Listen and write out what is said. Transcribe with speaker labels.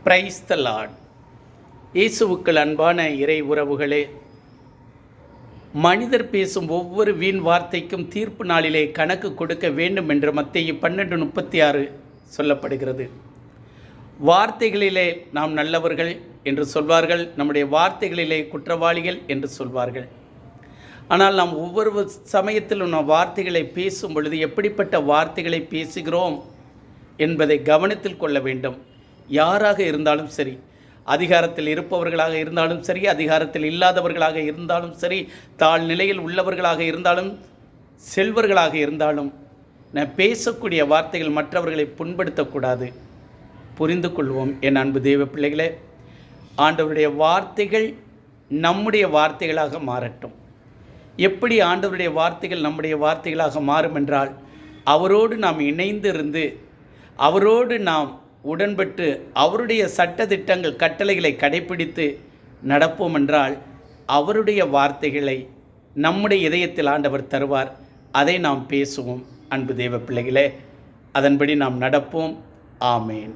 Speaker 1: Praise the Lord. இயேசுவுக்குள் அன்பான இறை உறவுகளே, மனிதர் பேசும் ஒவ்வொரு வீண் வார்த்தைக்கும் தீர்ப்பு நாளிலே கணக்கு கொடுக்க வேண்டும் என்று மத்தேயு 12:36 சொல்லப்படுகிறது. வார்த்தைகளிலே நாம் நல்லவர்கள் என்று சொல்வார்கள், நம்முடைய வார்த்தைகளிலே குற்றவாளிகள் என்று சொல்வார்கள். ஆனால் நாம் ஒவ்வொரு சமயத்திலும் நாம் வார்த்தைகளை பேசும் பொழுது எப்படிப்பட்ட வார்த்தைகளை பேசுகிறோம் என்பதை கவனத்தில் கொள்ள வேண்டும். யாராக இருந்தாலும் சரி, அதிகாரத்தில் இருப்பவர்களாக இருந்தாலும் சரி, அதிகாரத்தில் இல்லாதவர்களாக இருந்தாலும் சரி, தாழ்நிலையில் உள்ளவர்களாக இருந்தாலும், செல்வர்களாக இருந்தாலும், நான் பேசக்கூடிய வார்த்தைகள் மற்றவர்களை புண்படுத்தக்கூடாது. புரிந்து கொள்வோம் என் அன்பு தேவ பிள்ளைகளே. ஆண்டவருடைய வார்த்தைகள் நம்முடைய வார்த்தைகளாக மாறட்டும். எப்படி ஆண்டவருடைய வார்த்தைகள் நம்முடைய வார்த்தைகளாக மாறும் என்றால், அவரோடு நாம் இணைந்திருந்து, அவரோடு நாம் உடன்பட்டு, அவருடைய சட்டதிட்டங்கள் கட்டளைகளை கடைப்பிடித்து நடப்போம் என்றால், அவருடைய வார்த்தைகளை நம்முடைய இதயத்தில் ஆண்டவர் தருவார். அதை நாம் பேசுவோம். அன்பு தேவ பிள்ளைகளே, அதன்படி நாம் நடப்போம். ஆமேன்.